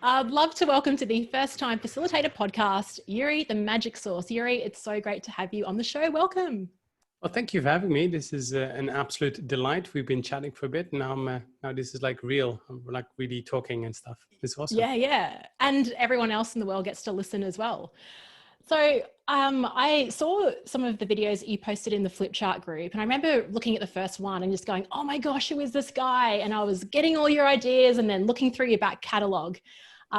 I'd love to welcome to the first time facilitator podcast, Joeri, the magic sauce. Joeri, it's so great to have you on the show. Welcome. Well, thank you for having me. This is an absolute delight. We've been chatting for a bit. Now this is like real. We're like really talking and stuff. It's awesome. Yeah. And everyone else in the world gets to listen as well. So I saw some of the videos that you posted in the flip chart group, and I remember looking at the first one and just going, oh my gosh, who is this guy? And I was getting all your ideas and then looking through your back catalogue.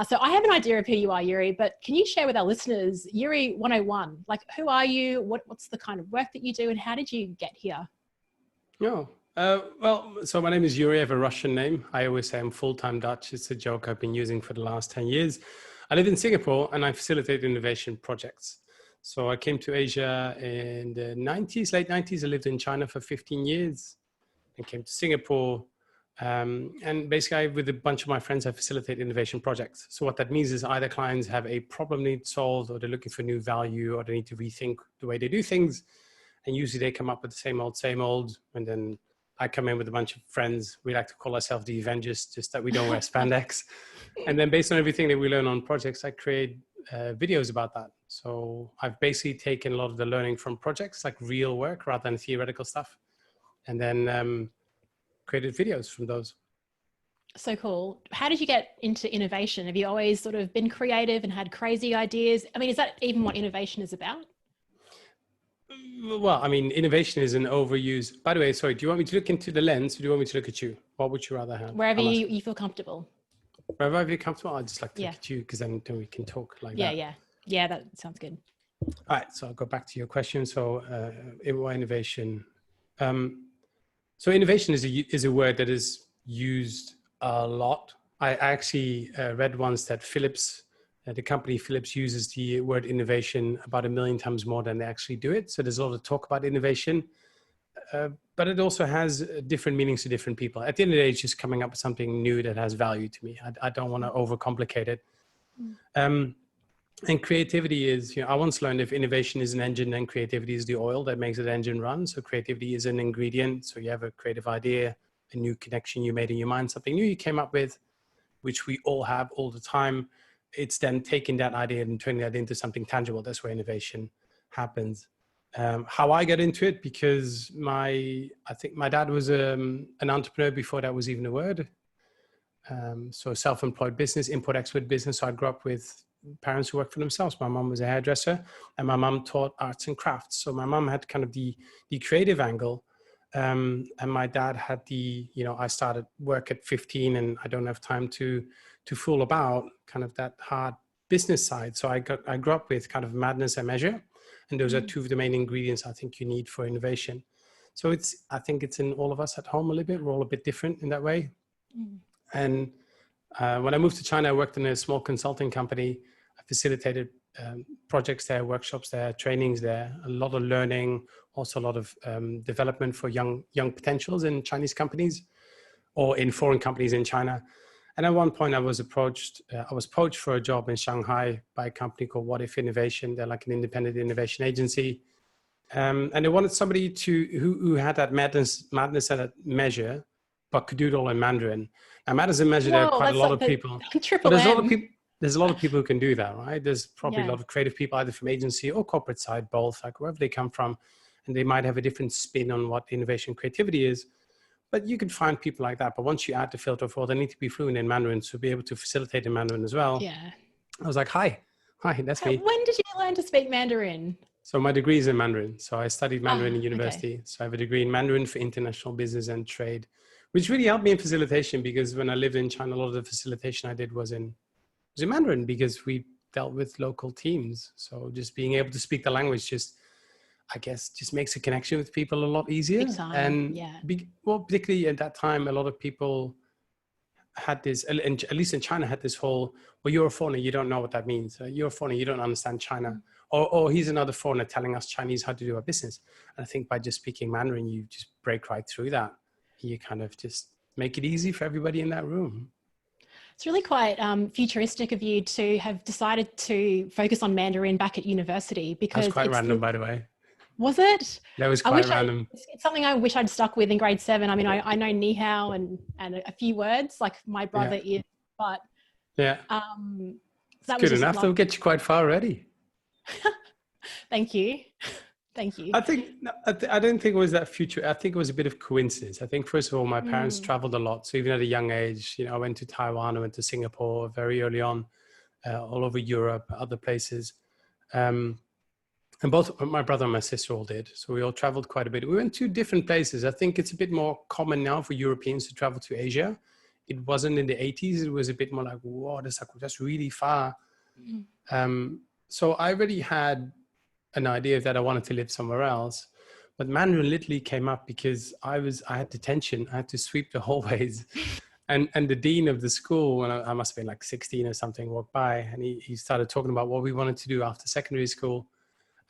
So I have an idea of who you are, Joeri, but can you share with our listeners, Joeri 101, like who are you? What's the kind of work that you do and how did you get here? No. So my name is Joeri. I have a Russian name. I always say I'm full-time Dutch. It's a joke I've been using for the last 10 years. I live in Singapore and I facilitate innovation projects. So I came to Asia in the 90s, late 90s. I lived in China for 15 years and came to Singapore. And basically, with a bunch of my friends, I facilitate innovation projects. So what that means is either clients have a problem need solved, or they're looking for new value, or they need to rethink the way they do things. And usually they come up with the same old. And then I come in with a bunch of friends. We like to call ourselves the Avengers, just that we don't wear spandex. And then based on everything that we learn on projects, I create videos about that. So I've basically taken a lot of the learning from projects, like real work rather than theoretical stuff. And then created videos from those. So cool. How did you get into innovation? Have you always sort of been creative and had crazy ideas? I mean, is that even what innovation is about? Well, I mean, innovation is an overuse. By the way, sorry, do you want me to look into the lens or do you want me to look at you? What would you rather have? Wherever you feel comfortable. Wherever I feel comfortable, I'd just like to look at you because then we can talk like that. Yeah, that sounds good. All right, so I'll go back to your question. So why innovation? So innovation is a word that is used a lot. I actually read once that Philips, the company Philips, uses the word innovation about 1 million times more than they actually do it. So there's a lot of talk about innovation, but it also has different meanings to different people. At the end of the day, it's just coming up with something new that has value to me. I don't want to overcomplicate it. And creativity is, I once learned if innovation is an engine, then creativity is the oil that makes the engine run. So creativity is an ingredient. So you have a creative idea, a new connection you made in your mind, something new you came up with, which we all have all the time. It's then taking that idea and turning that into something tangible. That's where innovation happens. How I got into it, because I think my dad was an entrepreneur before that was even a word. So self-employed business, import-export business. So I grew up with parents who worked for themselves. My mom was a hairdresser and my mom taught arts and crafts. So my mom had kind of the creative angle. And my dad had I started work at 15 and I don't have time to fool about, kind of that hard business side. So I grew up with kind of madness and measure. And those are two of the main ingredients I think you need for innovation. So I think it's in all of us at home a little bit. We're all a bit different in that way. And when I moved to China, I worked in a small consulting company. I facilitated projects there, workshops there, trainings there, a lot of learning, also a lot of development for young potentials in Chinese companies or in foreign companies in China. And at one point I was poached for a job in Shanghai by a company called What If Innovation. They're like an independent innovation agency. And they wanted somebody who had that madness and that measure, but could do it all in Mandarin. Now, madness and measure, there are quite a lot of people. But there's a lot of people who can do that, right? There's probably a lot of creative people, either from agency or corporate side, both, like wherever they come from. And they might have a different spin on what innovation creativity is. But you can find people like that. But once you add the filter for, they need to be fluent in Mandarin to be able to facilitate in Mandarin as well. Yeah. I was like, hi, that's me. When did you learn to speak Mandarin? So my degree is in Mandarin. So I studied Mandarin in university. Okay. So I have a degree in Mandarin for international business and trade, which really helped me in facilitation, because when I lived in China, a lot of the facilitation I did was in Mandarin, because we dealt with local teams. So just being able to speak the language just makes a connection with people a lot easier. And particularly at that time, a lot of people had this, and at least in China, had this whole, well, you're a foreigner, you don't know what that means. You're a foreigner, you don't understand China. Or he's another foreigner telling us Chinese how to do our business. And I think by just speaking Mandarin, you just break right through that. You kind of just make it easy for everybody in that room. It's really quite futuristic of you to have decided to focus on Mandarin back at university, because that's quite random, by the way. Was it? That was quite random. It's something I wish I'd stuck with in grade 7. I mean, I know ni hao and a few words, like my brother is, but Yeah. So It's that was good just enough. They'll get you quite far already. Thank you. Thank you. I think, I don't think it was that future. I think it was a bit of coincidence. I think, first of all, my parents Mm. traveled a lot. So even at a young age, you know, I went to Taiwan, I went to Singapore very early on, all over Europe, other places. And both my brother and my sister all did. So we all traveled quite a bit. We went to different places. I think it's a bit more common now for Europeans to travel to Asia. It wasn't in the 80s. It was a bit more like, whoa, that's really far. Mm. So I already had an idea that I wanted to live somewhere else. But Mandarin literally came up because I had detention. I had to sweep the hallways. And the dean of the school, when I must have been like 16 or something, walked by, and he started talking about what we wanted to do after secondary school.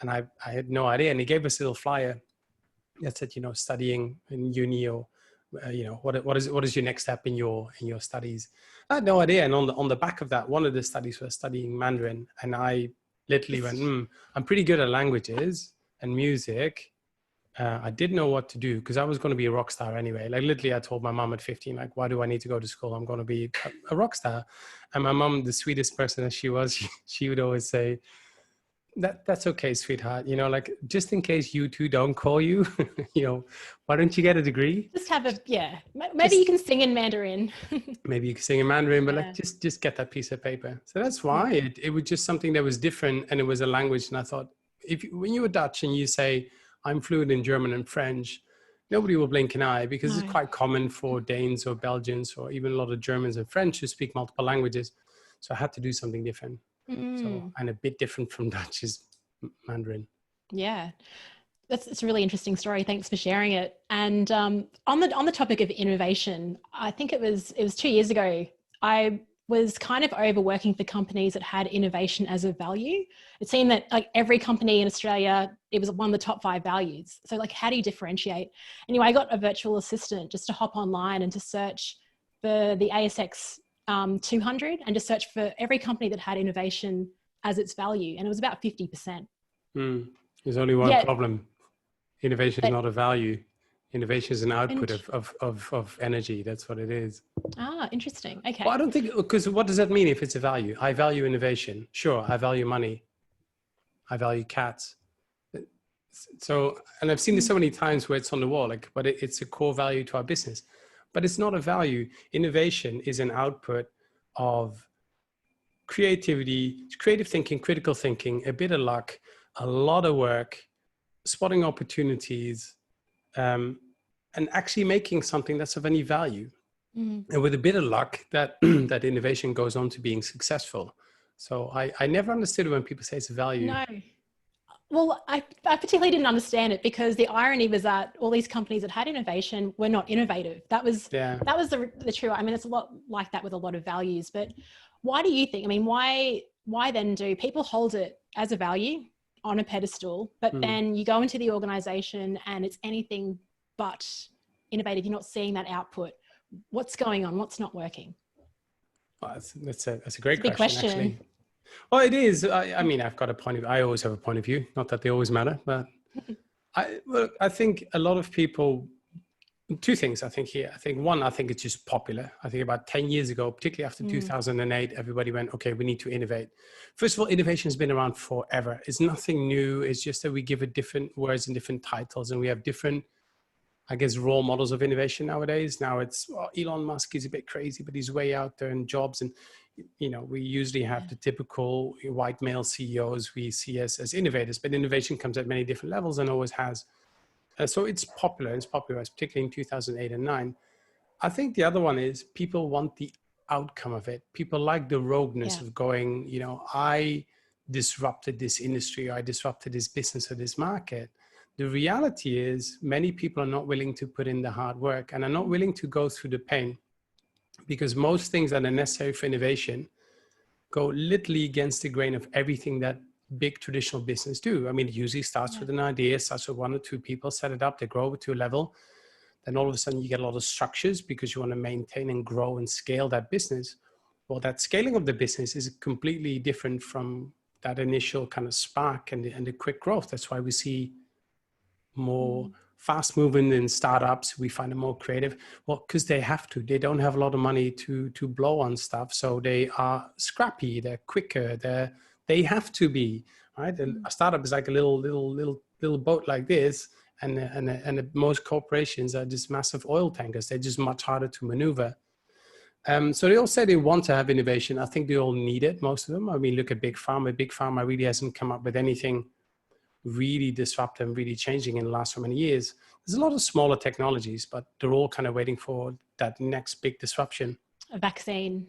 And I had no idea. And he gave us a little flyer that said, you know, studying in uni, or, you know, what is your next step in your studies? I had no idea. And on the back of that, one of the studies was studying Mandarin. And I literally went, I'm pretty good at languages and music. I didn't know what to do because I was going to be a rock star anyway. Like literally, I told my mom at 15, like, why do I need to go to school? I'm going to be a rock star. And my mom, the sweetest person as she was, she would always say, that's okay, sweetheart. You know, like, just in case you two don't call you, you know, why don't you get a degree? Just have a, yeah, maybe you Just can sing in Mandarin. maybe you can sing in Mandarin, but like, Yeah. just get that piece of paper. So that's Yeah. why it was just something that was different, and it was a language. And I thought, when you were Dutch and you say, I'm fluent in German and French, nobody will blink an eye, because No. it's quite common for Danes or Belgians or even a lot of Germans and French who speak multiple languages. So I had to do something different. So, and a bit different from Dutch is Mandarin. Yeah. It's a really interesting story. Thanks for sharing it. And on the topic of innovation, I think it was 2 years ago. I was kind of overworking for companies that had innovation as a value. It seemed that like every company in Australia, it was one of the top 5 values. So like, how do you differentiate? Anyway, I got a virtual assistant just to hop online and to search for the ASX 200 and just search for every company that had innovation as its value, and it was about 50%. There's only one Yeah, problem. Innovation is but not a value. Innovation is an output of energy. That's what it is. interesting. Well, Okay. I don't think, because what does that mean if it's a value? I value innovation. Sure, I value money. I value cats. So, and I've seen this so many times where it's on the wall, like, but it's a core value to our business. But it's not a value. Innovation is an output of creativity, creative thinking, critical thinking, a bit of luck, a lot of work, spotting opportunities, and actually making something that's of any value. And with a bit of luck, that that innovation goes on to being successful. So I never understood when people say it's a value. No. Well, I particularly didn't understand it because the irony was that all these companies that had innovation were not innovative. That was the true. I mean, it's a lot like that with a lot of values. But why do you think? I mean, why then do people hold it as a value on a pedestal, but then you go into the organization and it's anything but innovative? You're not seeing that output. What's going on? What's not working? Well, that's a great Big question, actually. Well, it is. I mean, I've got a point of view. I always have a point of view. Not that they always matter, but I think a lot of people, two things I think here. I think one, I think it's just popular. I think about 10 years ago, particularly after 2008, everybody went, okay, we need to innovate. First of all, innovation has been around forever. It's nothing new. It's just that we give it different words and different titles, and we have different, I guess, role models of innovation nowadays. Now it's, well, Elon Musk is a bit crazy, but he's way out there in jobs. And, you know, we usually have the typical white male CEOs we see as innovators, but innovation comes at many different levels and always has. So it's popular. It's popularized, particularly in 2008 and 9. I think the other one is people want the outcome of it. People like the rogueness of going, you know, I disrupted this industry, or I disrupted this business or this market. The reality is many people are not willing to put in the hard work and are not willing to go through the pain, because most things that are necessary for innovation go literally against the grain of everything that big traditional business do. I mean, it usually starts with an idea, starts with 1 or 2 people, set it up, they grow it to a level. Then all of a sudden you get a lot of structures because you want to maintain and grow and scale that business. Well, that scaling of the business is completely different from that initial kind of spark and the quick growth. That's why we see more fast moving in startups, we find them more creative. Well, because they have to. They don't have a lot of money to blow on stuff, so they are scrappy. They're quicker. They have to be, right. And a startup is like a little boat like this, and most corporations are just massive oil tankers. They're just much harder to maneuver. So they all say they want to have innovation. I think they all need it, most of them. I mean, look at Big Pharma. Big Pharma really hasn't come up with anything really disruptive and really changing in the last so many years. There's a lot of smaller technologies, but they're all kind of waiting for that next big disruption. A vaccine.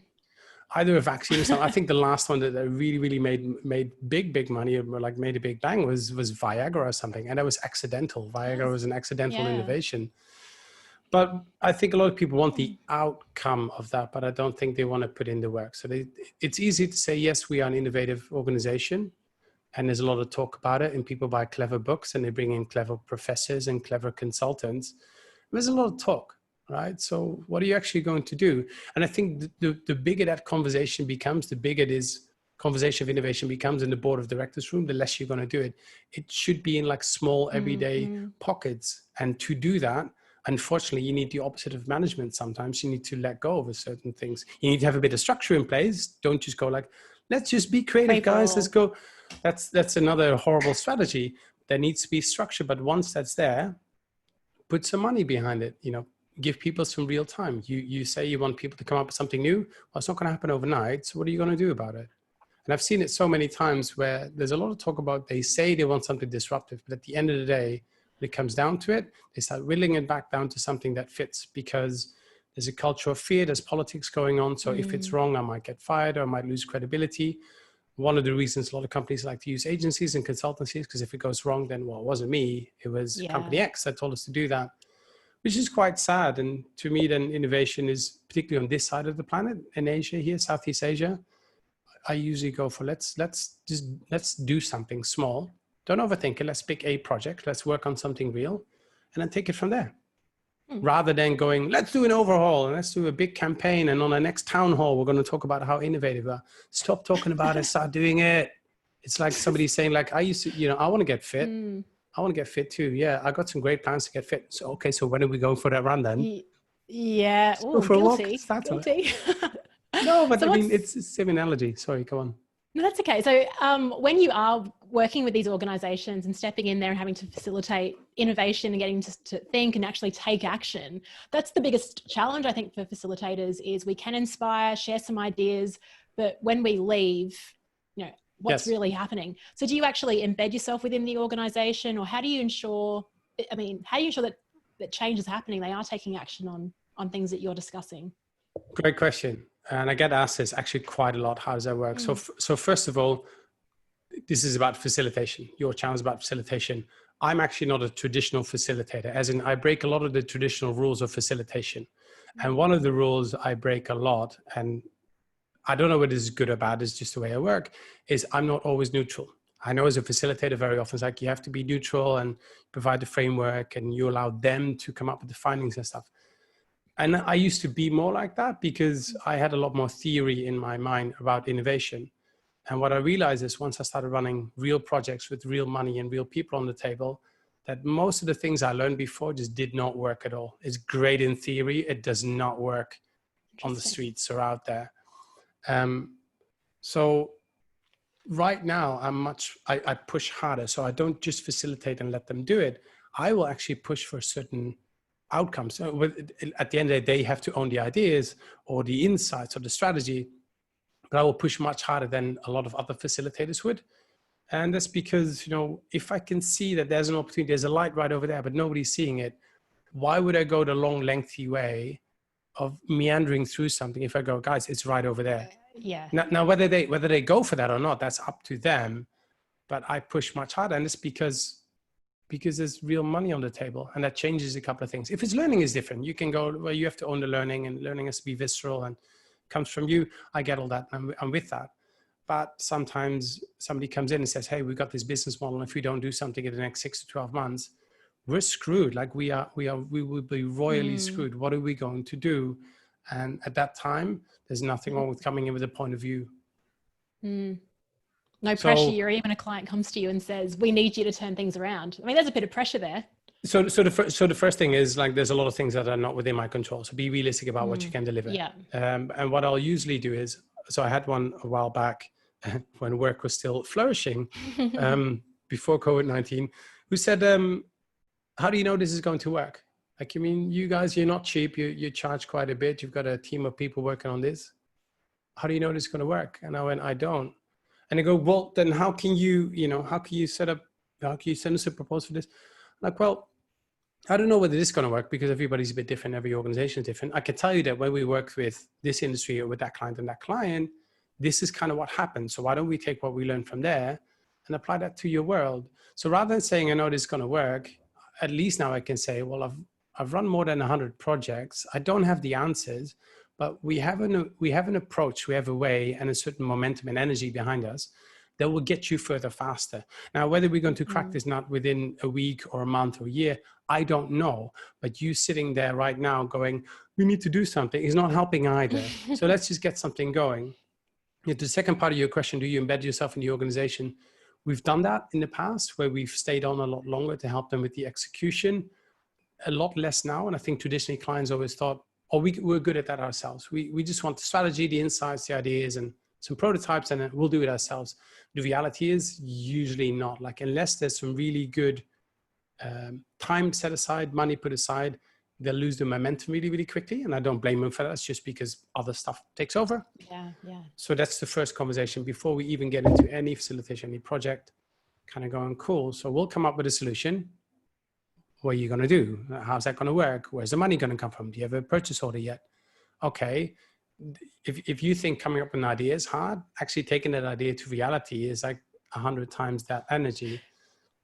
Either a vaccine or something. I think the last one that really made big money, or like made a big bang, was Viagra or something. And that was accidental. Viagra was an accidental innovation. But I think a lot of people want the outcome of that, but I don't think they want to put in the work. So it's easy to say, yes, we are an innovative organization. And there's a lot of talk about it, and people buy clever books and they bring in clever professors and clever consultants. There's a lot of talk, right? So what are you actually going to do? And I think the bigger that conversation becomes, the bigger this conversation of innovation becomes in the board of directors room, the less you're going to do it. It should be in like small everyday pockets. And to do that, unfortunately, you need the opposite of management. Sometimes you need to let go of certain things. You need to have a bit of structure in place. Don't just go like, let's just be creative, guys. Let's go. That's another horrible strategy. There needs to be structure, but once that's there, put some money behind it. You know, give people some real time. You say you want people to come up with something new. Well, it's not going to happen overnight. So what are you going to do about it? And I've seen it so many times where there's a lot of talk about, they say they want something disruptive, but at the end of the day, when it comes down to it, they start whittling it back down to something that fits, because there's a culture of fear, there's politics going on. So if it's wrong, I might get fired or I might lose credibility. One of the reasons a lot of companies like to use agencies and consultancies, because if it goes wrong, then, well, it wasn't me, it was company X that told us to do that, which is quite sad. And to me, then innovation is particularly on this side of the planet, in Asia here, Southeast Asia. I usually go for let's do something small. Don't overthink it. Let's pick a project. Let's work on something real, and then take it from there. Rather than going, let's do an overhaul and let's do a big campaign. And on our next town hall, we're going to talk about how innovative we are. Stop talking about it. Start doing it. It's like somebody saying, like, I used to, I want to get fit. I want to get fit too. Yeah, I got some great plans to get fit. So, okay, so when are we going for that run then? Yeah. Go for guilty. A walk. Guilty. No, but so I mean, it's the same analogy. Sorry, go on. No, that's okay. So when you are working with these organizations and stepping in there and having to facilitate innovation and getting to think and actually take action, that's the biggest challenge, I think, for facilitators is we can inspire, share some ideas, but when we leave, what's really happening? So do you actually embed yourself within the organization, or how do you ensure that change is happening? They are taking action on things that you're discussing. Great question. And I get asked this actually quite a lot. How does that work? So first of all, this is about facilitation. Your channel is about facilitation. I'm actually not a traditional facilitator, as in I break a lot of the traditional rules of facilitation. And one of the rules I break a lot, and I don't know whether this is good or bad, it's just the way I work, is I'm not always neutral. I know as a facilitator, very often it's like you have to be neutral and provide the framework, and you allow them to come up with the findings and stuff. And I used to be more like that because I had a lot more theory in my mind about innovation. And what I realized is once I started running real projects with real money and real people on the table, that most of the things I learned before just did not work at all. It's great in theory. It does not work on the streets or out there. So right now I push harder. So I don't just facilitate and let them do it. I will actually push for certain outcomes. So at the end of the day, they have to own the ideas or the insights or the strategy, but I will push much harder than a lot of other facilitators would. And that's because, if I can see that there's an opportunity, there's a light right over there, but nobody's seeing it, why would I go the long, lengthy way of meandering through something if I go, guys, it's right over there? Yeah. Now whether they go for that or not, that's up to them. But I push much harder, and it's because there's real money on the table, and that changes a couple of things. If it's learning is different, you can go, well, you have to own the learning, and learning has to be visceral and comes from you. I get all that. I'm with that. But sometimes somebody comes in and says, hey, we've got this business model. And if we don't do something in the next 6 to 12 months, we're screwed. Like we will be royally screwed. What are we going to do? And at that time, there's nothing wrong with coming in with a point of view. No pressure, or even a client comes to you and says, we need you to turn things around. I mean, there's a bit of pressure there. So the first thing is like, there's a lot of things that are not within my control. So be realistic about what you can deliver. Yeah. And what I'll usually do is, so I had one a while back when work was still flourishing, before COVID-19, who said, how do you know this is going to work? Like, you mean, you guys, you're not cheap. You charge quite a bit. You've got a team of people working on this. How do you know this is going to work? And I went, I don't. And they go, well, then how can you send us a proposal for this? I'm like, well, I don't know whether this is going to work because everybody's a bit different. Every organization is different. I can tell you that when we work with this industry or with that client and that client, this is kind of what happened. So why don't we take what we learned from there and apply that to your world? So rather than saying, I know this is going to work, at least now I can say, well, I've run more than 100 projects. I don't have the answers, but we have an approach, we have a way and a certain momentum and energy behind us that will get you further faster. Now, whether we're going to crack this nut within a week or a month or a year, I don't know. But you sitting there right now going, we need to do something, is not helping either. So let's just get something going. The second part of your question, do you embed yourself in the organization? We've done that in the past where we've stayed on a lot longer to help them with the execution, a lot less now. And I think traditionally clients always thought, oh, we're good at that ourselves. We just want the strategy, the insights, the ideas, and some prototypes, and then we'll do it ourselves. The reality is usually not. Like, unless there's some really good time set aside, money put aside, they'll lose the momentum really, really quickly. And I don't blame them for that. It's just because other stuff takes over. Yeah, yeah. So that's the first conversation before we even get into any facilitation, any project, kind of going, cool. So we'll come up with a solution. What are you going to do? How's that going to work? Where's the money going to come from? Do you have a purchase order yet? Okay. If you think coming up with an idea is hard, actually taking that idea to reality is like 100 times that energy.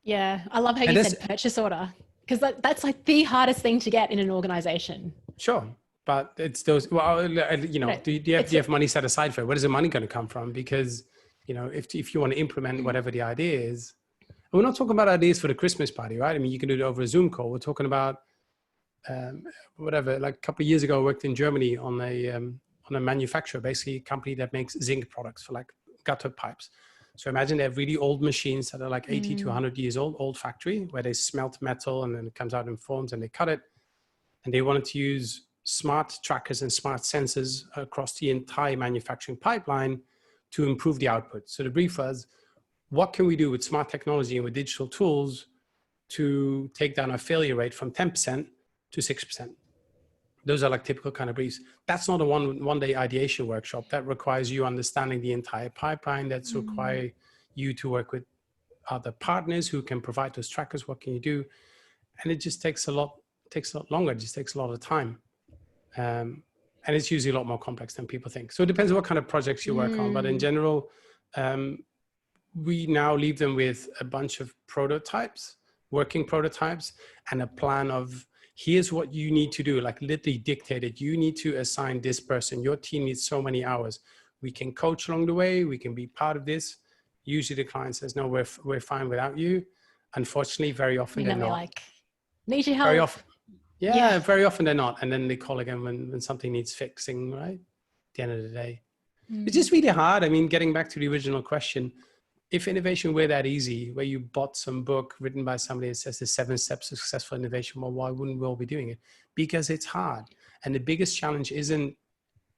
Yeah. I love how you said purchase order, because that's like the hardest thing to get in an organization. Sure. But it's those, well, you know, do you have money set aside for it? Where is the money going to come from? Because, you know, if you want to implement whatever the idea is, and we're not talking about ideas for the Christmas party, right? I mean, you can do it over a Zoom call. We're talking about whatever. Like a couple of years ago, I worked in Germany on a manufacturer, basically a company that makes zinc products for like gutter pipes. So imagine they have really old machines that are like 80 to 100 years old factory, where they smelt metal and then it comes out in forms and they cut it. And they wanted to use smart trackers and smart sensors across the entire manufacturing pipeline to improve the output. So the brief was, what can we do with smart technology and with digital tools to take down our failure rate from 10% to 6%? Those are like typical kind of briefs. That's not a one-day ideation workshop. That requires you understanding the entire pipeline. That's require you to work with other partners who can provide those trackers. What can you do? And it just takes a lot longer. It just takes a lot of time. And it's usually a lot more complex than people think. So it depends on what kind of projects you work on. But in general, we now leave them with a bunch of prototypes, working prototypes, and a plan of, here's what you need to do, like literally dictated. You need to assign this person. Your team needs so many hours. We can coach along the way. We can be part of this. Usually the client says, no, we're fine without you. Unfortunately, very often they're not. Like, need your help. Very often. Yeah, very often they're not. And then they call again when something needs fixing, right? At the end of the day. It's just really hard. I mean, getting back to the original question, if innovation were that easy, where you bought some book written by somebody that says the 7 steps of successful innovation, well, why wouldn't we all be doing it? Because it's hard. And the biggest challenge isn't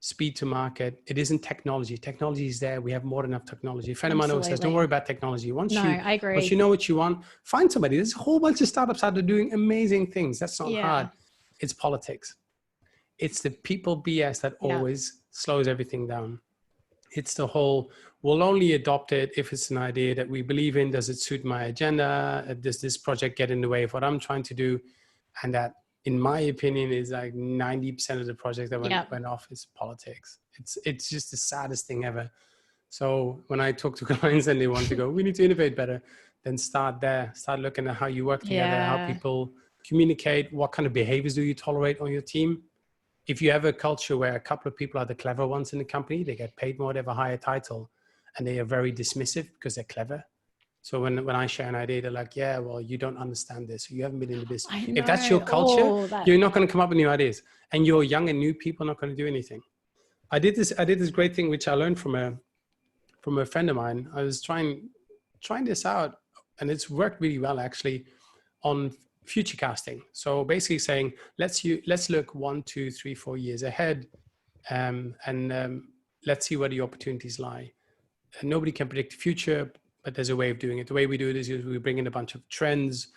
speed to market. It isn't technology. Technology is there. We have more than enough technology. A friend of mine always says, don't worry about technology. I agree. Once you know what you want, find somebody. There's a whole bunch of startups out there doing amazing things. That's not hard. It's politics. It's the people BS that always slows everything down. It's the whole, we'll only adopt it if it's an idea that we believe in. Does it suit my agenda? Does this project get in the way of what I'm trying to do? And that, in my opinion, is like 90% of the projects that went off is politics. It's just the saddest thing ever. So when I talk to clients and they want to go, we need to innovate better, then start there. Start looking at how you work together, how people communicate, what kind of behaviors do you tolerate on your team? If you have a culture where a couple of people are the clever ones in the company, they get paid more, they have a higher title, and they are very dismissive because they're clever. So when I share an idea, they're like, yeah, well, you don't understand this. You haven't been in the business. If that's your culture, you're not going to come up with new ideas. And you're young and new people are not going to do anything. I did this great thing, which I learned from a friend of mine. I was trying this out, and it's worked really well, actually, on future casting. So basically saying, let's look 1, 2, 3, 4 years ahead, and let's see where the opportunities lie. And nobody can predict the future, but there's a way of doing it. The way we do it is we bring in a bunch of trends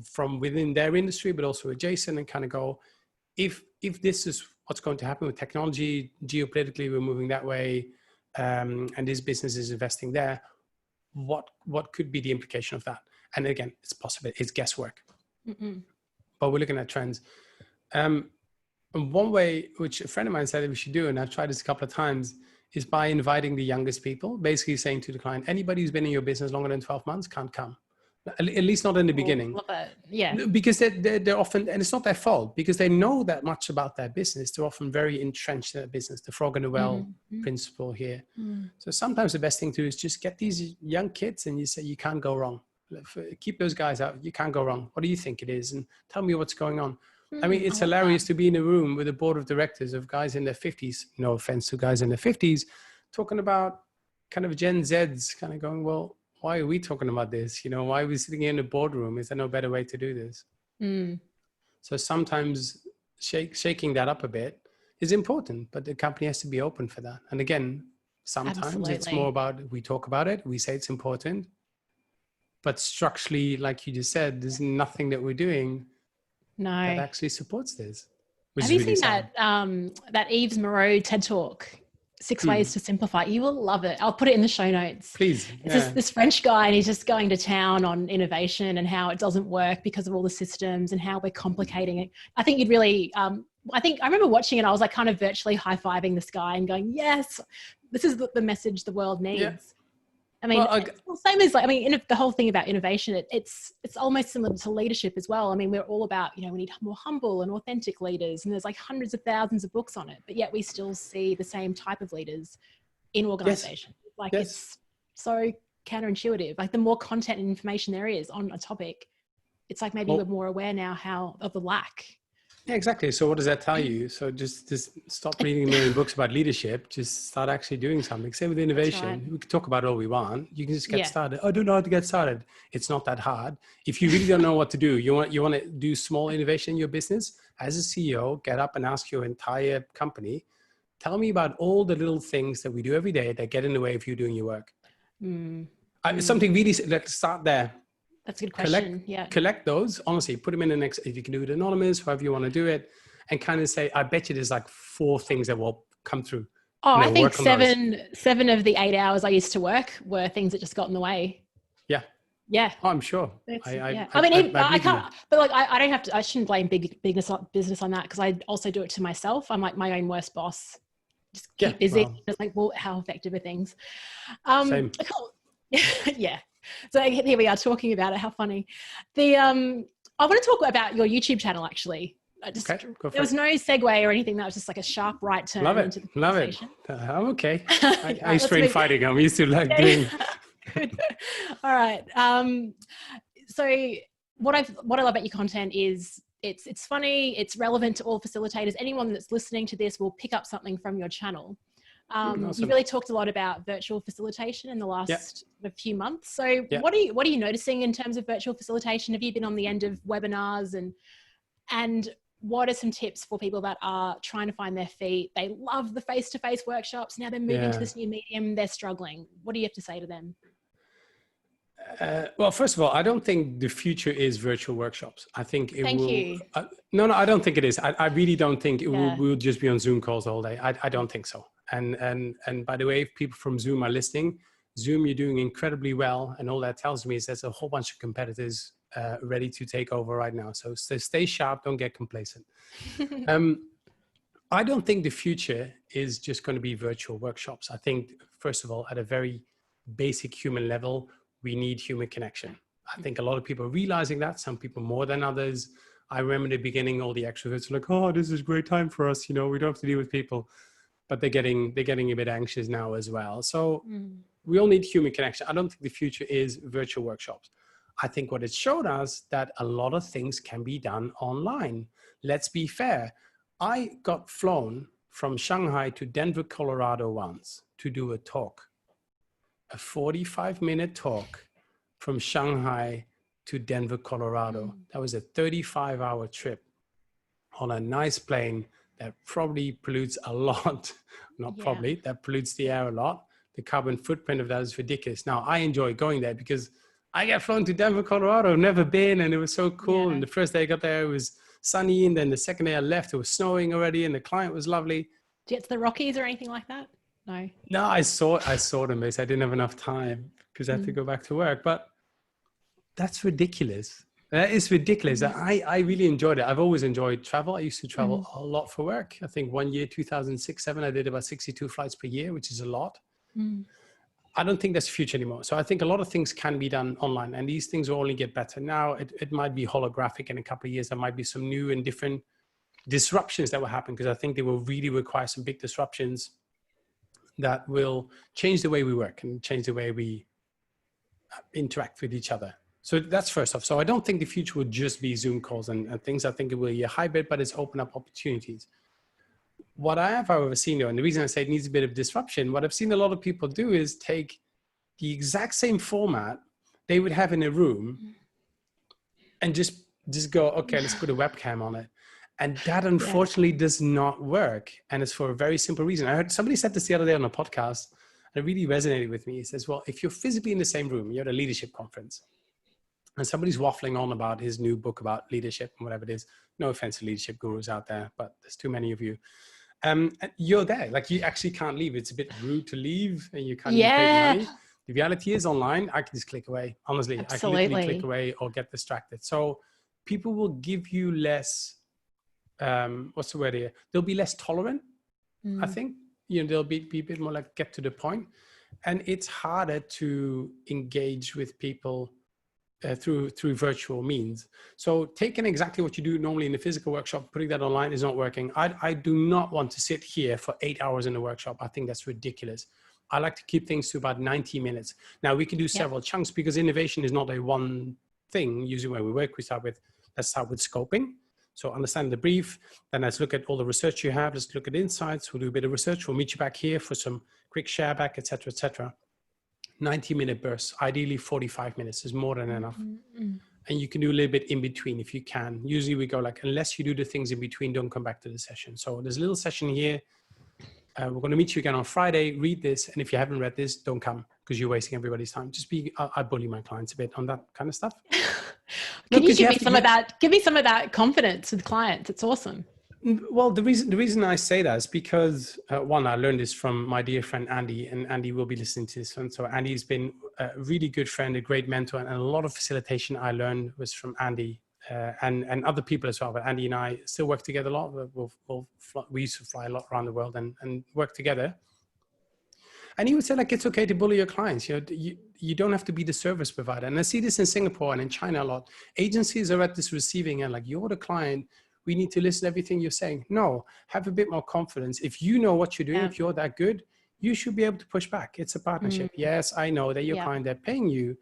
from within their industry, but also adjacent, and kind of go, if this is what's going to happen with technology, geopolitically, we're moving that way, and this business is investing there, what could be the implication of that? And again, it's possible, it's guesswork. But we're looking at trends. And one way, which a friend of mine said that we should do, and I've tried this a couple of times, is by inviting the youngest people, basically saying to the client, anybody who's been in your business longer than 12 months can't come. At least not in the beginning. Love it. Yeah. Because they're often, and it's not their fault, because they know that much about their business. They're often very entrenched in their business, the frog in the well principle here. So sometimes the best thing to do is just get these young kids and you say, you can't go wrong. Keep those guys out. You can't go wrong. What do you think it is? And tell me what's going on. I mean, it's hilarious to be in a room with a board of directors of guys in their 50s, no offense to guys in their 50s, talking about kind of Gen Zs, kind of going, well, why are we talking about this? You know, why are we sitting here in the boardroom? Is there no better way to do this? So sometimes shaking that up a bit is important, but the company has to be open for that. And again, sometimes it's more about, we talk about it, we say it's important, but structurally, like you just said, there's nothing that we're doing that actually supports this. Have you seen that Yves Moreau TED Talk? 6 ways to simplify. You will love it. I'll put it in the show notes. Please. It's this French guy, and he's just going to town on innovation and how it doesn't work because of all the systems and how we're complicating it. I think you'd really, I remember watching it. I was like kind of virtually high-fiving this guy and going, yes, this is the message the world needs. Yeah. I mean, same as like, I mean, the whole thing about innovation, it's almost similar to leadership as well. I mean, we're all about, we need more humble and authentic leaders, and there's like hundreds of thousands of books on it, but yet we still see the same type of leaders in organizations. Yes. Like it's so counterintuitive. Like the more content and information there is on a topic, it's like maybe we're more aware now of the lack. Yeah, exactly. So what does that tell you? So just stop reading a million books about leadership. Just start actually doing something. Same with innovation. Right. We can talk about all we want. You can just get started. I don't know how to get started. It's not that hard. If you really don't know what to do, you want to do small innovation in your business, as a CEO, get up and ask your entire company, tell me about all the little things that we do every day that get in the way of you doing your work. Something really, let's start there. That's a good question. Collect those, honestly, put them in the next, if you can do it anonymous, however you want to do it, and kind of say, I bet you there's like 4 things that will come through. Oh, I think 7 of the 8 hours I used to work were things that just got in the way. Yeah. Yeah. Oh, I'm sure. I can't, but like, I don't have to, I shouldn't blame business on that, because I also do it to myself. I'm like my own worst boss. Just keep busy. Well, it's like, well, how effective are things? Same. Yeah. So here we are talking about it. How funny. I want to talk about your YouTube channel, actually. There was no segue or anything. That was just like a sharp right turn. Love it. Love it. I'm okay. I used to fighting. I'm used to like doing. Good. All right. So what I love about your content is it's funny. It's relevant to all facilitators. Anyone that's listening to this will pick up something from your channel. Awesome. You really talked a lot about virtual facilitation in the last few months. So what are you noticing in terms of virtual facilitation? Have you been on the end of webinars, and what are some tips for people that are trying to find their feet? They love the face-to-face workshops. Now they're moving to this new medium. They're struggling. What do you have to say to them? Well, first of all, I don't think the future is virtual workshops. I think it Thank will. You. No, I don't think it is. I really don't think it will just be on Zoom calls all day. I don't think so. And by the way, if people from Zoom are listening, Zoom, you're doing incredibly well. And all that tells me is there's a whole bunch of competitors ready to take over right now. So stay sharp, don't get complacent. I don't think the future is just going to be virtual workshops. I think, first of all, at a very basic human level, we need human connection. I think a lot of people are realizing that, some people more than others. I remember in the beginning, all the extroverts were like, oh, this is a great time for us. We don't have to deal with people. But they're getting a bit anxious now as well. So we all need human connection. I don't think the future is virtual workshops. I think what it showed us that a lot of things can be done online. Let's be fair. I got flown from Shanghai to Denver, Colorado once to do a talk, a 45-minute talk from Shanghai to Denver, Colorado. That was a 35-hour trip on a nice plane that probably pollutes a lot, not probably, that pollutes the air a lot. The carbon footprint of that is ridiculous. Now, I enjoy going there because I get flown to Denver, Colorado, never been, and it was so cool. And the first day I got there, it was sunny, and then the second day I left, it was snowing already, and the climate was lovely. Did you get to the Rockies or anything like that? No. No, I saw them, but I didn't have enough time because I had to go back to work. But that's ridiculous. That is ridiculous. I really enjoyed it. I've always enjoyed travel. I used to travel a lot for work. I think one year, 2006-07, I did about 62 flights per year, which is a lot. I don't think that's the future anymore. So I think a lot of things can be done online, and these things will only get better. Now it might be holographic in a couple of years. There might be some new and different disruptions that will happen, because I think they will really require some big disruptions that will change the way we work and change the way we interact with each other. So that's first off. So I don't think the future will just be Zoom calls and things. I think it will be a hybrid, but it's open up opportunities. What I have, however, seen, and the reason I say it needs a bit of disruption, what I've seen a lot of people do is take the exact same format they would have in a room and just go, okay, let's put a webcam on it. And that unfortunately does not work. And it's for a very simple reason. I heard somebody said this the other day on a podcast, and it really resonated with me. He says, well, if you're physically in the same room, you're at a leadership conference, and somebody's waffling on about his new book about leadership and whatever it is. No offense to leadership gurus out there, but there's too many of you. You're there, like you actually can't leave. It's a bit rude to leave, and you can't even pay money. The reality is online, I can just click away. Honestly, I can literally click away or get distracted. So people will give you less, what's the word here? They'll be less tolerant, I think. They'll be a bit more like get to the point. And it's harder to engage with people through virtual means. So taking exactly what you do normally in a physical workshop, putting that online is not working. I do not want to sit here for 8 hours in a workshop. I think that's ridiculous. I like to keep things to about 90 minutes. Now we can do several chunks, because innovation is not a one thing. Usually when we work, let's start with scoping. So understand the brief, then let's look at all the research you have. Let's look at insights. We'll do a bit of research. We'll meet you back here for some quick share back, et cetera, et cetera. 90-minute bursts, ideally 45 minutes is more than enough. And you can do a little bit in between if you can. Usually we go like, unless you do the things in between, don't come back to the session. So there's a little session here. We're going to meet you again on Friday. Read this. And if you haven't read this, don't come, because you're wasting everybody's time. I bully my clients a bit on that kind of stuff. Can you give me some of that? Give me some of that confidence with clients. It's awesome. Well, the reason I say that is because one, I learned this from my dear friend Andy, and Andy will be listening to this one. So Andy's been a really good friend, a great mentor, and a lot of facilitation I learned was from Andy and other people as well. But Andy and I still work together a lot. We used to fly a lot around the world and work together. And he would say, like, it's okay to bully your clients. You don't have to be the service provider. And I see this in Singapore and in China a lot. Agencies are at this receiving end, like, you're the client. We need to listen to everything you're saying. No, have a bit more confidence. If you know what you're doing, if you're that good, you should be able to push back. It's a partnership. Yes, I know that your client, they're paying you.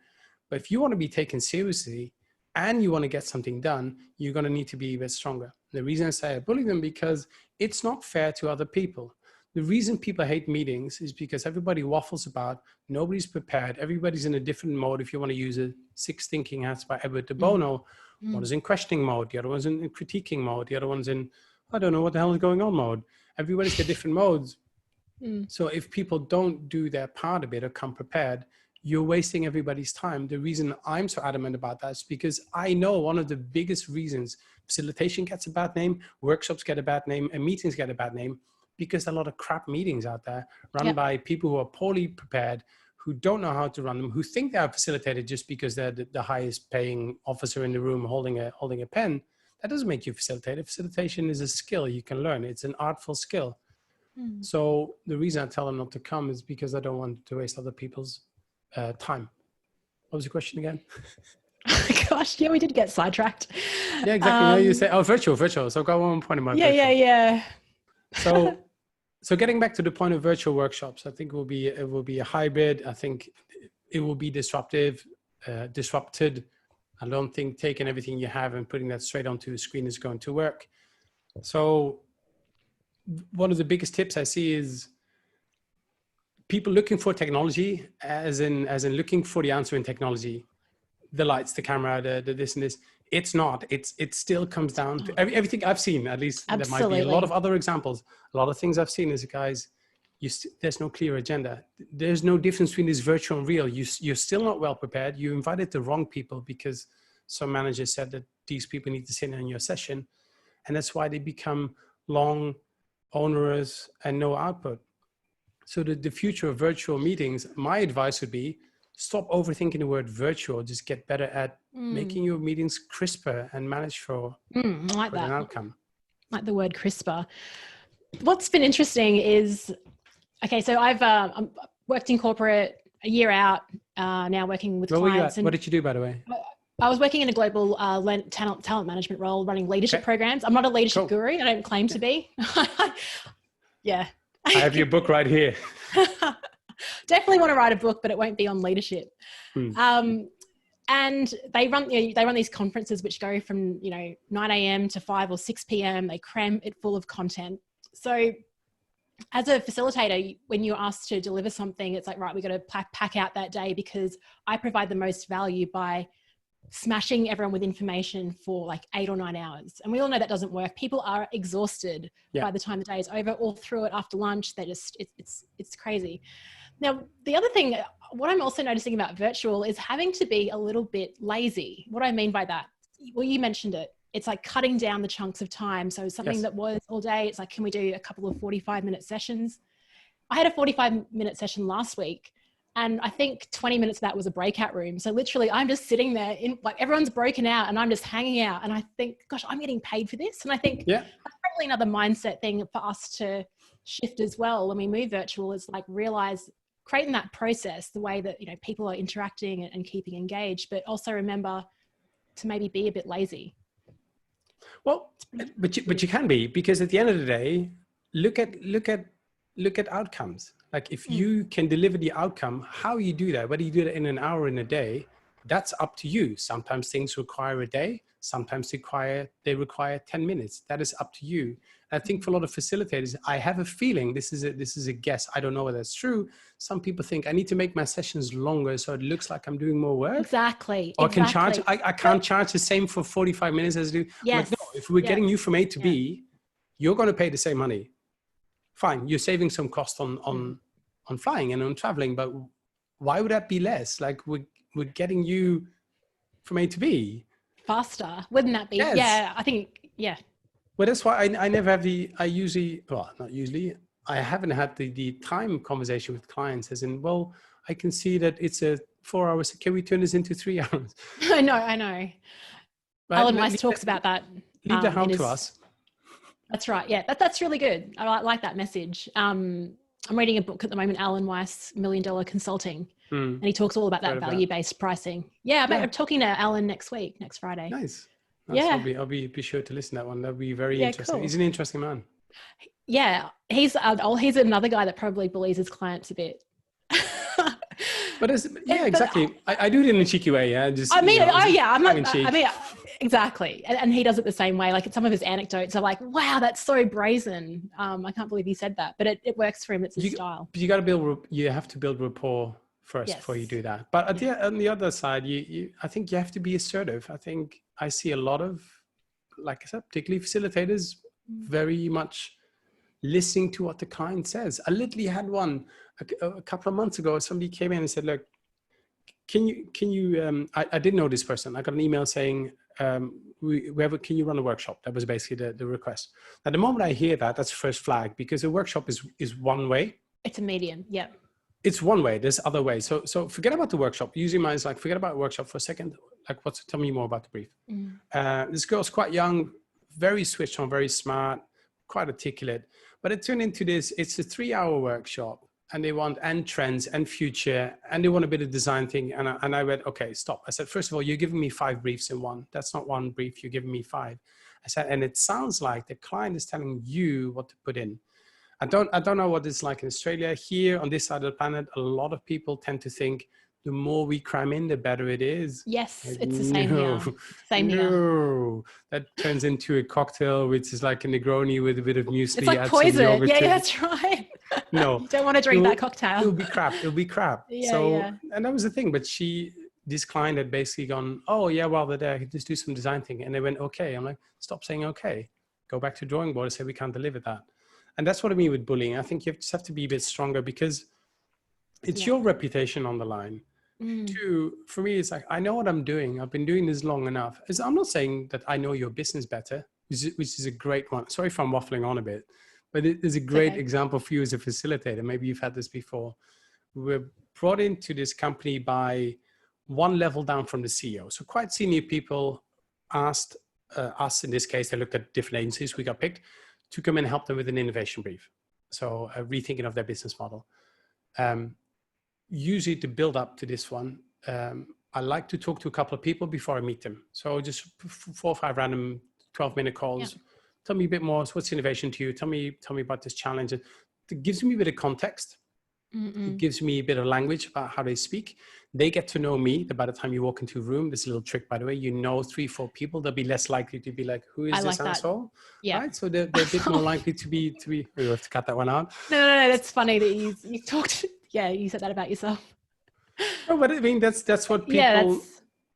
But if you want to be taken seriously and you want to get something done, you're going to need to be a bit stronger. The reason I say I bully them, because it's not fair to other people. The reason people hate meetings is because everybody waffles about, nobody's prepared, everybody's in a different mode. If you want to use a Six Thinking Hats by Edward de Bono, one is in questioning mode, the other one's in critiquing mode, the other one's in, I don't know what the hell is going on mode. Everybody's got different modes. So if people don't do their part of it or come prepared, you're wasting everybody's time. The reason I'm so adamant about that is because I know one of the biggest reasons facilitation gets a bad name, workshops get a bad name, and meetings get a bad name, because there are a lot of crap meetings out there run by people who are poorly prepared, who don't know how to run them, who think they are facilitated just because they're the highest paying officer in the room holding a pen. That doesn't make you facilitated. Facilitation is a skill you can learn. It's an artful skill. So the reason I tell them not to come is because I don't want to waste other people's time. What was the question again? Gosh, we did get sidetracked. Yeah, exactly. You say, virtual. So I've got one point in my virtual. Yeah. So getting back to the point of virtual workshops, I think it will be a hybrid. I think it will be disrupted. I don't think taking everything you have and putting that straight onto a screen is going to work. So one of the biggest tips I see is people looking for technology, as in looking for the answer in technology. the lights, the camera, the this and this. It's not. It still comes down to everything I've seen. At least Absolutely. There might be a lot of other examples. A lot of things I've seen is, guys, there's no clear agenda. There's no difference between this virtual and real. You're still not well prepared. You invited the wrong people because some manager said that these people need to sit in your session, and that's why they become long, onerous, and no output. So the future of virtual meetings, my advice would be, stop overthinking the word virtual. Just get better at making your meetings crisper and manage for, I like for that. an outcome. Like the word crisper. What's been interesting is, okay, so I've worked in corporate a year out, now working with clients. What did you do, by the way? I was working in a global talent management role, running leadership programs. I'm not a leadership guru. I don't claim to be. Yeah. I have your book right here. Definitely want to write a book, but it won't be on leadership. And they run these conferences which go from 9 a.m. to 5 or 6 p.m. They cram it full of content. So as a facilitator, when you're asked to deliver something, it's like, right, we got to pack out that day because I provide the most value by smashing everyone with information for like 8 or 9 hours. And we all know that doesn't work. People are exhausted by the time the day is over, or through it after lunch. They just, it's crazy. Now, the other thing, what I'm also noticing about virtual is having to be a little bit lazy. What I mean by that, well, you mentioned it. It's like cutting down the chunks of time. So something that was all day, it's like, can we do a couple of 45-minute sessions? I had a 45-minute session last week, and I think 20 minutes of that was a breakout room. So literally I'm just sitting there like everyone's broken out and I'm just hanging out. And I think, gosh, I'm getting paid for this. And I think that's probably another mindset thing for us to shift as well when we move virtual, is like creating that process, the way that, people are interacting and keeping engaged, but also remember to maybe be a bit lazy. Well, but you can be, because at the end of the day, look at outcomes. Like if you can deliver the outcome, how you do that, whether you do it in an hour, in a day, that's up to you. Sometimes things require a day, sometimes they require 10 minutes. That is up to you. And I think for a lot of facilitators, I have a feeling, this is a guess, I don't know whether that's true. Some people think I need to make my sessions longer so it looks like I'm doing more work. Exactly. Or I can't charge the same for 45 minutes as I do. Yes. Like, no, if we're getting you from A to B, you're going to pay the same money. Fine, you're saving some cost on flying and on traveling, but why would that be less? Like we're getting you from A to B faster, wouldn't that be? Yes. Yeah, I think, yeah. Well, that's why I never have I haven't had the time conversation with clients as in, well, I can see that it's a 4 hours. Can we turn this into 3 hours? I know. Right? Alan Weiss talks about that. Leave the how to us. That's right. Yeah, that's really good. I like that message. I'm reading a book at the moment, Alan Weiss, $1 Million Consulting, and he talks all about that value-based pricing. Yeah, I'm talking to Alan next Friday. Nice. Yeah, I'll be sure to listen to that one. That'll be very interesting. Cool. He's an interesting man. Yeah, he's another guy that probably bullies his clients a bit. But exactly. I do it in a cheeky way. Yeah, exactly. And he does it the same way. Like some of his anecdotes are like, wow, that's so brazen. I can't believe he said that, but it works for him. It's his style. But you have to build rapport first before you do that. But on the other side, I think you have to be assertive. I think I see a lot of, like I said, particularly facilitators, very much listening to what the client says. I literally had one a couple of months ago. Somebody came in and said, look, can you I didn't know this person. I got an email saying, can you run a workshop? That was basically the request. At the moment I hear that, that's the first flag, because a workshop is one way. It's a medium. Yeah. It's one way. There's other ways. So forget about the workshop. Usually mine's like, forget about workshop for a second. Like, tell me more about the brief. This girl's quite young, very switched on, very smart, quite articulate, but it turned into this, it's a 3-hour workshop, and they want and trends and future, and they want a bit of design thing. And I went, okay, stop. I said, first of all, you're giving me 5 briefs in one. That's not one brief. You're giving me 5. I said, and it sounds like the client is telling you what to put in. I don't know what it's like in Australia. Here on this side of the planet, a lot of people tend to think the more we cram in, the better it is. Yes, it's the same here. Same here. That turns into a cocktail, which is like a Negroni with a bit of muesli. It's like poison. Yeah, that's right. No. You don't want to drink that cocktail. It'll be crap. Yeah, and that was the thing. But this client had basically gone, oh yeah, while they're there, I could just do some design thinking. And they went, okay. I'm like, stop saying okay. Go back to drawing board and say, we can't deliver that. And that's what I mean with bullying. I think you just have to be a bit stronger because it's your reputation on the line. Two, for me, it's like, I know what I'm doing. I've been doing this long enough. I'm not saying that I know your business better, which is a great one. Sorry if I'm waffling on a bit, but it is a great example for you as a facilitator. Maybe you've had this before. We're brought into this company by one level down from the CEO. So quite senior people asked us, in this case, they looked at different agencies, we got picked to come and help them with an innovation brief. So rethinking of their business model. Usually to build up to this one, I like to talk to a couple of people before I meet them. So just 4 or 5 random 12-minute calls. Tell me a bit more. So what's innovation to you? Tell me about this challenge. It gives me a bit of context. It gives me a bit of language about how they speak. They get to know me. By the time you walk into a room, this little trick, by the way, 3, 4 people, they'll be less likely to be like, who is this asshole? Yeah. Right? So they're a bit more likely to be, we have to cut that one out. No, that's funny that you talked, you said that about yourself. No, but I mean, that's what people,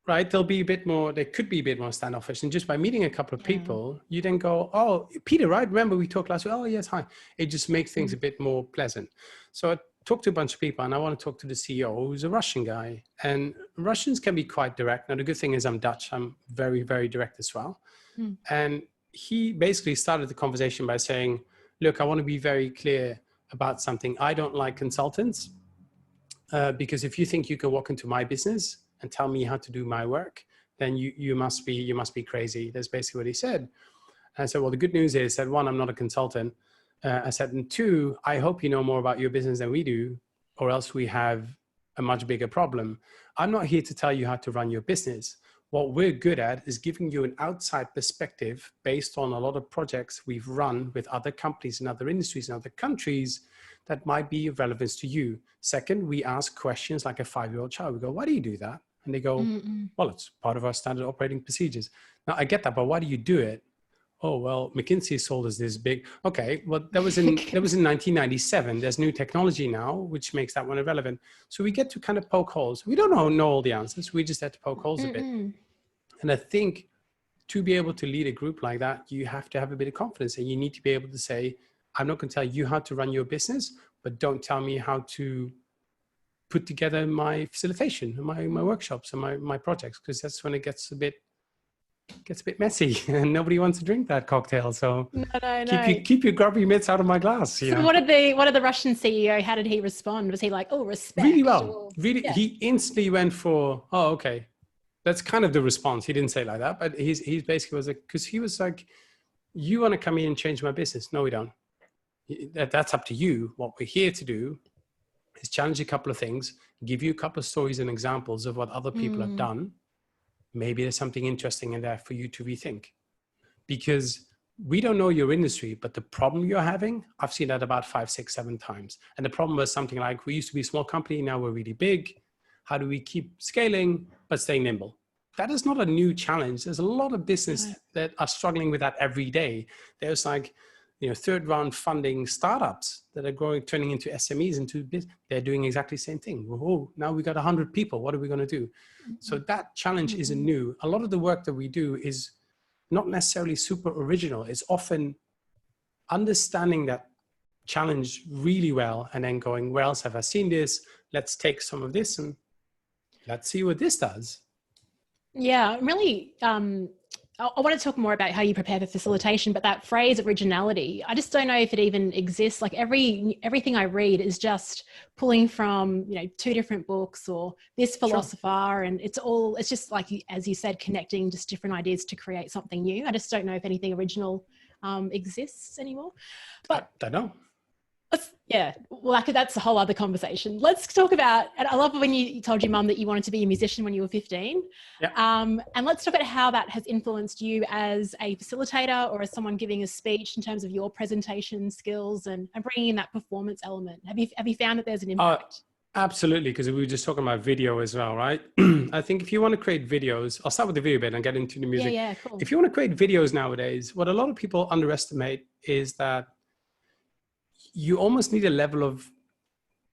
right? They'll be a bit more, they could be a bit more standoffish. And just by meeting a couple of people, you then go, oh, Peter, right? Remember we talked last week? Oh, yes, hi. It just makes things a bit more pleasant. So I talked to a bunch of people and I want to talk to the CEO, who's a Russian guy. And Russians can be quite direct. Now, the good thing is I'm Dutch. I'm very, very direct as well. And he basically started the conversation by saying, look, I want to be very clear about something. I don't like consultants. Because if you think you can walk into my business and tell me how to do my work, then you must be crazy. That's basically what he said. And I said, well, the good news is that 1, I'm not a consultant. I said, and 2, I hope you know more about your business than we do, or else we have a much bigger problem. I'm not here to tell you how to run your business. What we're good at is giving you an outside perspective based on a lot of projects we've run with other companies in other industries in other countries that might be of relevance to you. Second, we ask questions like a 5-year-old child. We go, why do you do that? And they go, well, it's part of our standard operating procedures. Now, I get that, but why do you do it? Oh, well, McKinsey sold us this big. Okay, well, that was in 1997. There's new technology now, which makes that one irrelevant. So we get to kind of poke holes. We don't know all the answers. We just have to poke holes a bit. And I think to be able to lead a group like that, you have to have a bit of confidence, and you need to be able to say, I'm not going to tell you how to run your business, but don't tell me how to put together my facilitation, my workshops and my projects, because that's when it gets a bit messy and nobody wants to drink that cocktail. So keep your grubby mitts out of my glass. So what did the Russian CEO, how did he respond? Was he like, oh, respect? Really well. He instantly went for, oh, okay. That's kind of the response. He didn't say it like that, but he's basically was like, because he was like, you want to come in and change my business? No, we don't. That's up to you. What we're here to do is challenge a couple of things, give you a couple of stories and examples of what other people have done. Maybe there's something interesting in there for you to rethink. Because we don't know your industry, but the problem you're having, I've seen that about 5, 6, 7 times. And the problem was something like, we used to be a small company, now we're really big. How do we keep scaling but stay nimble? That is not a new challenge. There's a lot of business that are struggling with that every day. There's like, 3rd round funding startups that are growing, turning into SMEs, into business. They're doing exactly the same thing. Oh, now we got 100 people. What are we going to do? So that challenge isn't new. A lot of the work that we do is not necessarily super original. It's often understanding that challenge really well and then going, where else have I seen this? Let's take some of this and let's see what this does. Yeah, really, I want to talk more about how you prepare for facilitation, but that phrase originality, I just don't know if it even exists. Like everything I read is just pulling from, 2 different books or this philosopher, and it's just like, as you said, connecting just different ideas to create something new. I just don't know if anything original exists anymore. But I don't know. Well, that's a whole other conversation. Let's talk about, and I love when you told your mum that you wanted to be a musician when you were 15. And let's talk about how that has influenced you as a facilitator or as someone giving a speech in terms of your presentation skills and bringing in that performance element. Have you found that there's an impact? Absolutely, because we were just talking about video as well, right? I think if you want to create videos, I'll start with the video bit and get into the music. Yeah, cool. If you want to create videos nowadays, what a lot of people underestimate is that you almost need a level of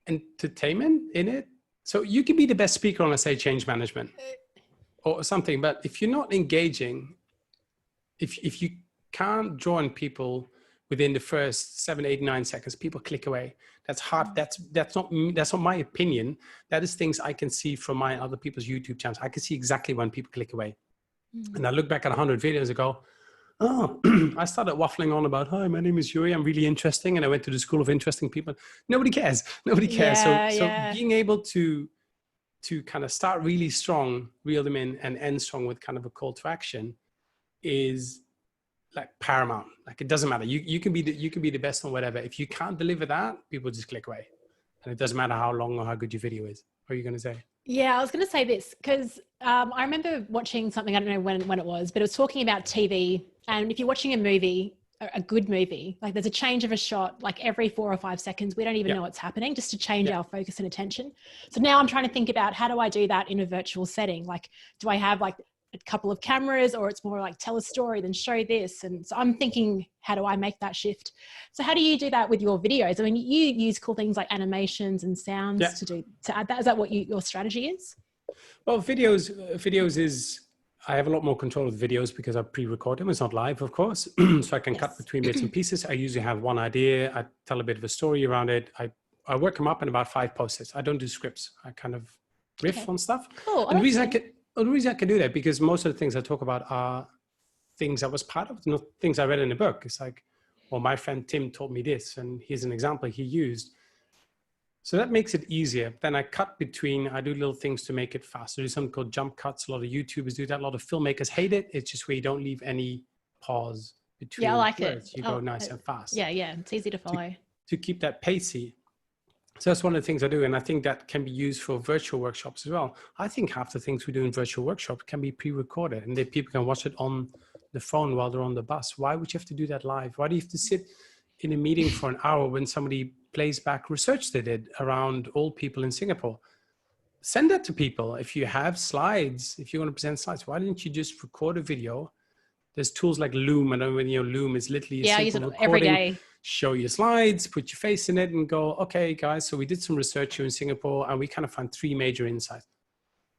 entertainment in it So you can be the best speaker on, let's say, change management or something, but if you're not engaging, if you can't draw on people within the first 7, 8, 9 seconds, people click away. That's hard. That's not me. That's not my opinion. That is things I can see from my other people's YouTube channels. I can see exactly when people click away. And I look back at 100 videos and go, oh, I started waffling on about, hi, my name is Joeri. I'm really interesting. And I went to the school of interesting people. Nobody cares. Nobody cares. So being able to kind of start really strong, reel them in, and end strong with kind of a call to action is like paramount. Like it doesn't matter. You can be the best on whatever. If you can't deliver that, people just click away. And it doesn't matter how long or how good your video is. What are you going to say? Yeah, I was going to say this because I remember watching something, I don't know when it was, but it was talking about TV. And if you're watching a movie, a good movie, like there's a change of a shot, like every 4 or 5 seconds, we don't even know what's happening, just to change our focus and attention. So now I'm trying to think about, how do I do that in a virtual setting? Like, do I have like a couple of cameras, or it's more like tell a story, then show this? And so I'm thinking, how do I make that shift? So how do you do that with your videos? I mean, you use cool things like animations and sounds to add that. Is that what your strategy is? Well, videos is, I have a lot more control of the videos because I pre-record them. It's not live, of course. So I can cut between bits and pieces. I usually have one idea. I tell a bit of a story around it. I work them up in about 5 post-its. I don't do scripts. I kind of riff on stuff. Cool. And the reason I can do that, because most of the things I talk about are things I was part of, not things I read in a book. It's like, well, my friend Tim taught me this, and here's an example he used. So that makes it easier. Then I cut between, I do little things to make it faster. I do something called jump cuts. A lot of YouTubers do that. A lot of filmmakers hate it. It's just where you don't leave any pause between I like words. it. You go nice and fast. Yeah, it's easy to follow. To keep that pacey. So that's one of the things I do. And I think that can be used for virtual workshops as well. I think half the things we do in virtual workshops can be pre-recorded, and that people can watch it on the phone while they're on the bus. Why would you have to do that live? Why do you have to sit in a meeting for an hour when somebody plays back research they did around old people in Singapore? Send that to people. If you have slides, if you want to present slides, why didn't you just record a video? There's tools like Loom. I know when Loom is literally a simple recording. Every day. Show your slides, put your face in it, and go, okay, guys, so we did some research here in Singapore, and we kind of found 3 major insights.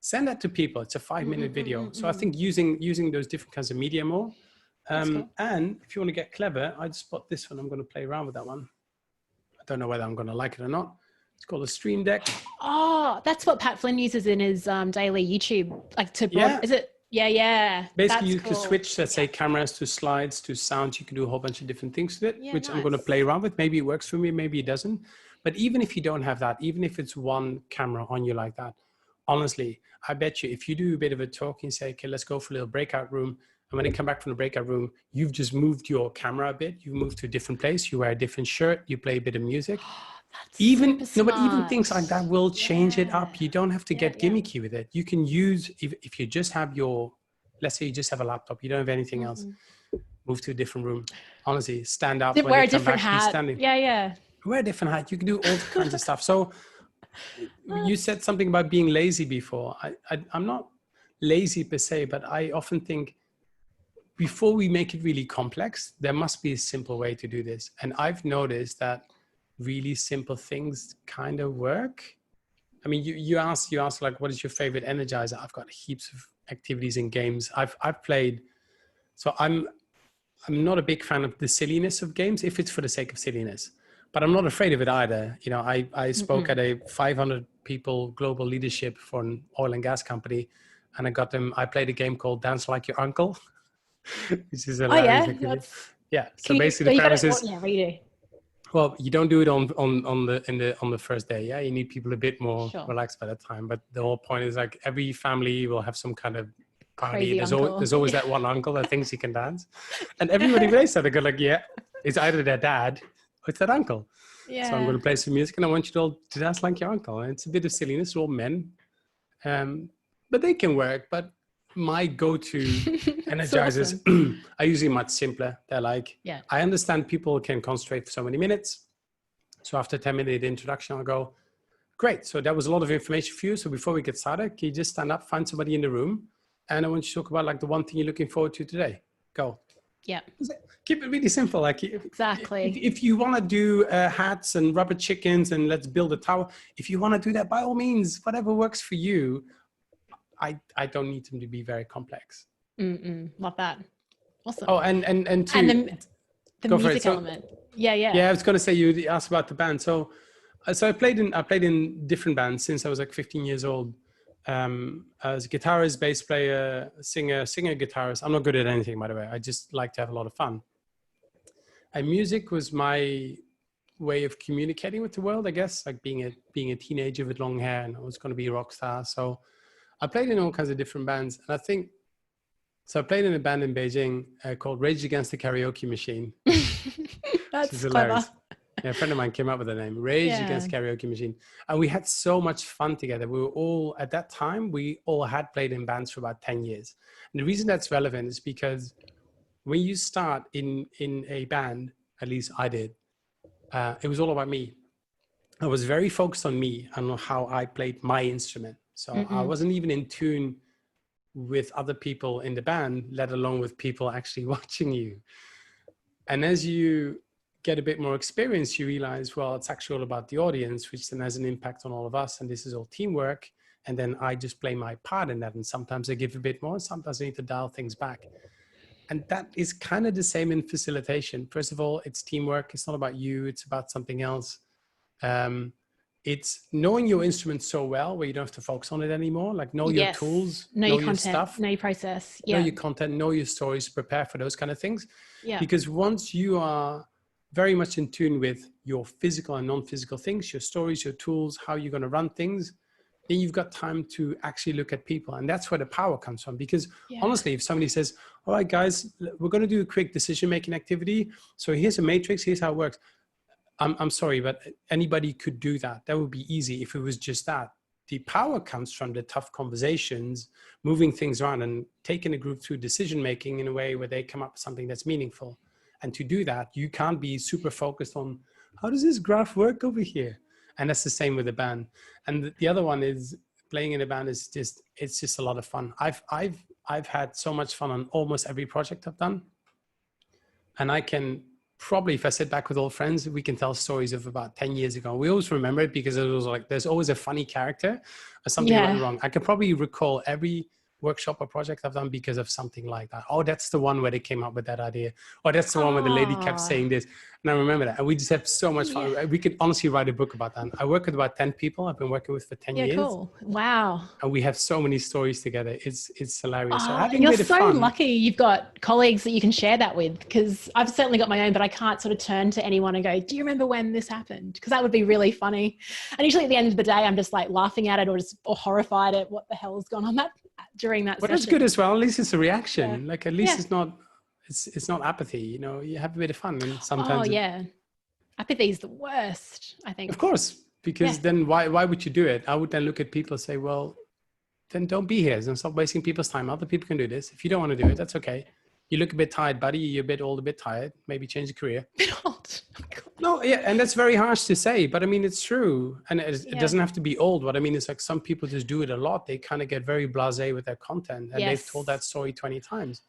Send that to people. It's a 5-minute video. So I think using those different kinds of media more. Cool. And if you want to get clever, I just bought this one. I'm going to play around with that one. I don't know whether I'm going to like it or not. It's called a Stream Deck. Oh, that's what Pat Flynn uses in his daily YouTube, like to is it? Yeah. Basically, you can switch, let's say, cameras to slides to sounds. You can do a whole bunch of different things with it, which I'm going to play around with. Maybe it works for me, maybe it doesn't. But even if you don't have that, even if it's one camera on you like that, honestly, I bet you if you do a bit of a talk and say, okay, let's go for a little breakout room. And when you come back from the breakout room, you've just moved your camera a bit. You moved to a different place. You wear a different shirt. You play a bit of music. Even things like that will change it up. You don't have to get gimmicky with it. You can use, if you just have let's say you just have a laptop, you don't have anything else, move to a different room. Honestly, stand up. Wear a different hat. Wear a different hat. You can do all kinds of stuff. So you said something about being lazy before. I'm not lazy per se, but I often think before we make it really complex, there must be a simple way to do this. And I've noticed that really simple things kind of work. I mean, you asked like, what is your favorite energizer? I've got heaps of activities and games I've played. So I'm not a big fan of the silliness of games if it's for the sake of silliness, but I'm not afraid of it either. You know, I spoke at a 500 people global leadership for an oil and gas company, and I played a game called Dance Like Your Uncle, which is hilarious. So basically the premise is, well, you don't do it on the first day. Yeah, you need people a bit more relaxed by that time. But the whole point is like every family will have some kind of party. There's always that one uncle that thinks he can dance, and everybody plays that. They go like, yeah, it's either their dad or it's that uncle. Yeah. So I'm going to play some music, and I want you all to dance like your uncle. And it's a bit of silliness. We're all men, but they can work. But my go-to energizers are usually much simpler. They're like, I understand people can concentrate for so many minutes. So after 10-minute introduction, I'll go, great. So that was a lot of information for you. So before we get started, can you just stand up, find somebody in the room? And I want you to talk about like the one thing you're looking forward to today. Go. Yeah, Keep it really simple. Like exactly. if you want to do hats and rubber chickens and let's build a tower, if you want to do that, by all means, whatever works for you. I don't need them to be very complex. Love that. Awesome. Oh, and And two, the go for it. music So element. Yeah, yeah. yeah, I was going to say, you asked about the band. So I played in different bands since I was like 15 years old. As a guitarist, bass player, singer, guitarist. I'm not good at anything, by the way. I just like to have a lot of fun. And music was my way of communicating with the world, I guess, like being a teenager with long hair, and I was going to be a rock star. So I played in all kinds of different bands. And I think, so I played in a band in Beijing called Rage Against the Karaoke Machine, which is That's hilarious. clever. Yeah, a friend of mine came up with the name, Rage Against Karaoke Machine. And we had so much fun together. We were all, at that time, we all had played in bands for about 10 years. And the reason that's relevant is because when you start in a band, at least I did, it was all about me. I was very focused on me and on how I played my instrument. So I wasn't even in tune with other people in the band, let alone with people actually watching you. And as you get a bit more experience, you realize, well, it's actually all about the audience, which then has an impact on all of us. And this is all teamwork. And then I just play my part in that. And sometimes I give a bit more, sometimes I need to dial things back. And that is kind of the same in facilitation. First of all, it's teamwork. It's not about you. It's about something else. It's knowing your instrument so well where you don't have to focus on it anymore. Like know your tools, know your content, stuff, know your process. know your content, know your stories, prepare for those kind of things. Yeah. Because once you are very much in tune with your physical and non-physical things, your stories, your tools, how you're going to run things, then you've got time to actually look at people. And that's where the power comes from. Because honestly, if somebody says, all right, guys, we're going to do a quick decision-making activity. So here's a matrix, here's how it works. I'm sorry, but anybody could do that. That would be easy if it was just that. The power comes from the tough conversations, moving things around and taking a group through decision-making in a way where they come up with something that's meaningful. And to do that, you can't be super focused on how does this graph work over here? And that's the same with the band. And the other one is playing in a band is just, it's just a lot of fun. I've had so much fun on almost every project I've done. And I can probably, if I sit back with old friends, we can tell stories of about 10 years ago. We always remember it because it was like, there's always a funny character or something went wrong. I could probably recall every workshop or project I've done because of something like that. Oh, that's the one where they came up with that idea. Or that's the one where the lady kept saying this. And I remember that. And we just have so much fun. We could honestly write a book about that. I work with about 10 people I've been working with for 10 years. Cool. Wow. And we have so many stories together. It's hilarious. Oh, so having you're a bit of so fun, lucky you've got colleagues that you can share that with, because I've certainly got my own, but I can't sort of turn to anyone and go, do you remember when this happened? Because that would be really funny. And usually at the end of the day, I'm just like laughing at it or horrified at what the hell has gone on during that session. That's good as well. At least it's a reaction. Like at least it's not apathy. You know, you have a bit of fun. And sometimes apathy is the worst, I think. Of course, because then why would you do it? I would then look at people and say, well, then don't be here and stop wasting people's time. Other people can do this. If you don't want to do it, that's okay. You look a bit tired, buddy. You're a bit old, a bit tired. Maybe change the career. A bit old. No, and that's very harsh to say, but I mean, it's true. And it doesn't have to be old. What I mean is like some people just do it a lot. They kind of get very blasé with their content and they've told that story 20 times.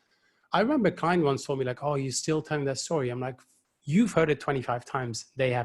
I remember a client once told me like, oh, you're still telling that story. I'm like, you've heard it 25 times. They haven't.